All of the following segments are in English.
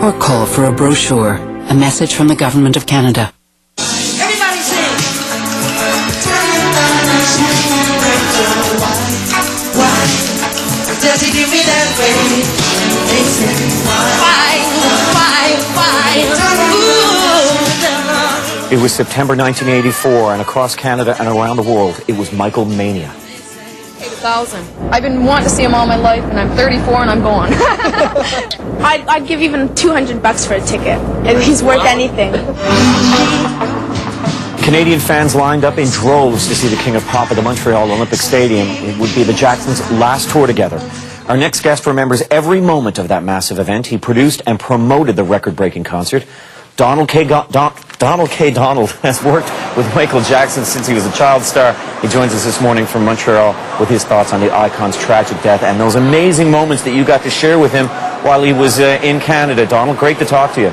or call for a brochure. A message from the Government of Canada. Everybody sing! Why does he do me that way? They say, why? It was September 1984, and across Canada and around the world, it was Michael Mania. 8,000. I've been wanting to see him all my life, and I'm 34 and I'm going. I'd give even $200 for a ticket. He's worth anything. Canadian fans lined up in droves to see the King of Pop at the Montreal Olympic Stadium. It would be the Jacksons' last tour together. Our next guest remembers every moment of that massive event. He produced and promoted the record-breaking concert. Donald K. Donald has worked with Michael Jackson since he was a child star. He joins us this morning from Montreal with his thoughts on the icon's tragic death and those amazing moments that you got to share with him while he was in Canada. Donald, great to talk to you.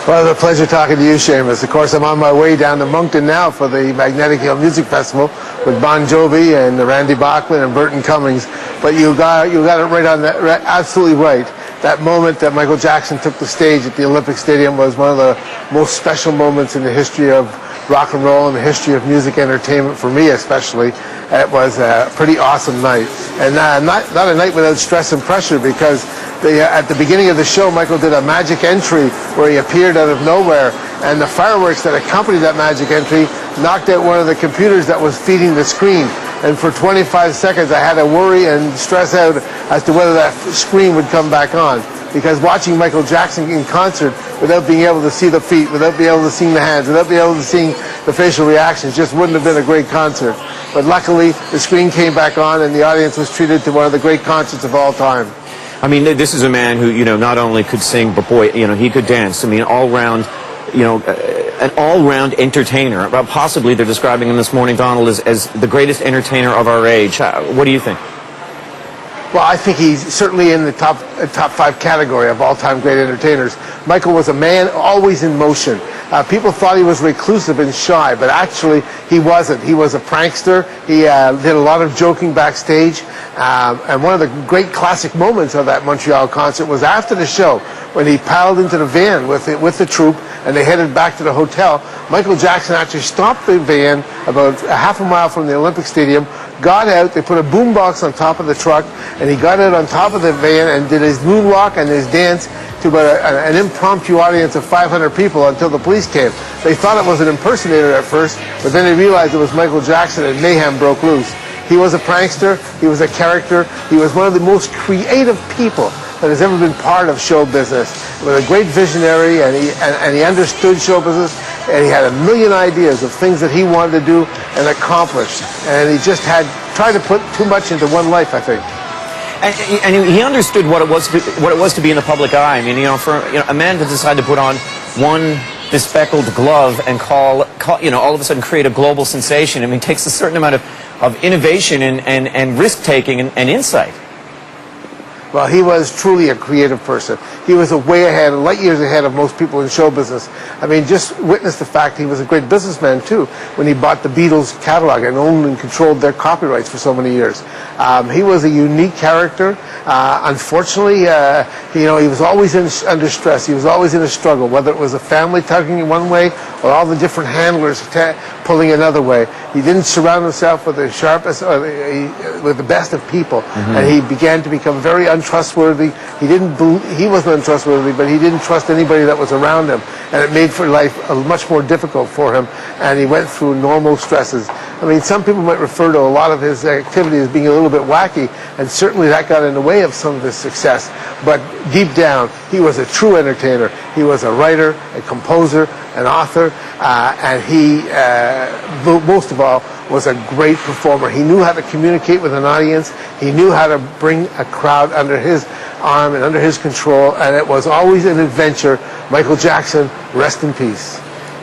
Well, it's a pleasure talking to you, Seamus. Of course, I'm on my way down to Moncton now for the Magnetic Hill Music Festival with Bon Jovi and Randy Bachman and Burton Cummings. But you got it right on that, absolutely right. That moment that Michael Jackson took the stage at the Olympic Stadium was one of the most special moments in the history of rock and roll and the history of music entertainment, for me especially. It was a pretty awesome night. And not a night without stress and pressure, because at the beginning of the show, Michael did a magic entry where he appeared out of nowhere, and the fireworks that accompanied that magic entry knocked out one of the computers that was feeding the screen. And for 25 seconds, I had to worry and stress out as to whether that screen would come back on. Because watching Michael Jackson in concert without being able to see the feet, without being able to see the hands, without being able to see the facial reactions, just wouldn't have been a great concert. But luckily, the screen came back on and the audience was treated to one of the great concerts of all time. I mean, this is a man who, not only could sing, but boy, he could dance. I mean, all-round, an all-round entertainer. Possibly they're describing him this morning, Donald, as the greatest entertainer of our age. What do you think? Well, I think he's certainly in the top 5 category of all-time great entertainers. Michael was a man always in motion. People thought he was reclusive and shy, but actually he wasn't. He was a prankster. He did a lot of joking backstage. And one of the great classic moments of that Montreal concert was after the show, when he paddled into the van with the troupe and they headed back to the hotel. Michael Jackson actually stopped the van about a half a mile from the Olympic Stadium, got out, they put a boombox on top of the truck, and he got out on top of the van and did his moonwalk and his dance to about an impromptu audience of 500 people until the police came. They thought it was an impersonator at first, but then they realized it was Michael Jackson, and mayhem broke loose. He was a prankster, he was a character, he was one of the most creative people that has ever been part of show business. He was a great visionary, and he understood show business, and he had a million ideas of things that he wanted to do and accomplish. And he just tried to put too much into one life, I think. And he understood what it was to be in the public eye. I mean, for a man to decide to put on one bespeckled glove and call all of a sudden create a global sensation. I mean, it takes a certain amount of innovation and risk-taking and insight. Well, he was truly a creative person. He was way ahead, light years ahead of most people in show business. I mean, just witness the fact he was a great businessman, too, when he bought the Beatles catalog and owned and controlled their copyrights for so many years. He was a unique character. Unfortunately, he was always under stress. He was always in a struggle, whether it was a family tugging in one way or all the different handlers pulling another way. He didn't surround himself with the sharpest, with the best of people, and he began to become very untrustworthy. He wasn't untrustworthy, but he didn't trust anybody that was around him, and it made for life much more difficult for him, and he went through normal stresses. I mean, some people might refer to a lot of his activity as being a little bit wacky, and certainly that got in the way of some of his success, but deep down, he was a true entertainer. He was a writer, a composer, an author, and he, most of all, was a great performer. He knew how to communicate with an audience. He knew how to bring a crowd under his arm and under his control, and it was always an adventure. Michael Jackson, rest in peace.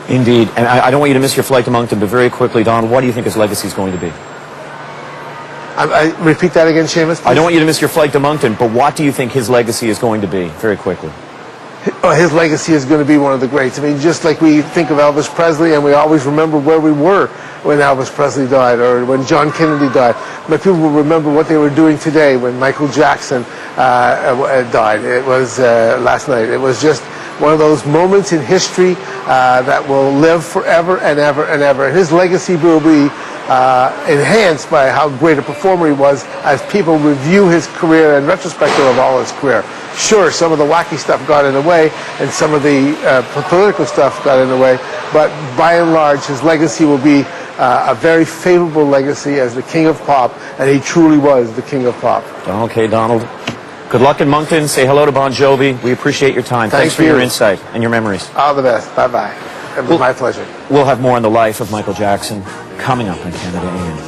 Indeed. And I don't want you to miss your flight to Moncton, but very quickly, Don, what do you think his legacy is going to be? I repeat that again, Seamus, please? I don't want you to miss your flight to Moncton, but what do you think his legacy is going to be? Very quickly. his legacy is going to be one of the greats. I mean, just like we think of Elvis Presley and we always remember where we were when Elvis Presley died or when John Kennedy died, but people will remember what they were doing today when Michael Jackson died. It was last night. It was just one of those moments in history that will live forever and ever and ever. And his legacy will be enhanced by how great a performer he was as people review his career and retrospective of all his career. Sure, some of the wacky stuff got in the way and some of the political stuff got in the way, but by and large his legacy will be a very favorable legacy as the king of pop, and he truly was the king of pop. Okay, Donald. Good luck in Moncton. Say hello to Bon Jovi. We appreciate your time. Thanks for your insight and your memories. All the best. Bye-bye. It was my pleasure. We'll have more on the life of Michael Jackson coming up on Canada AM.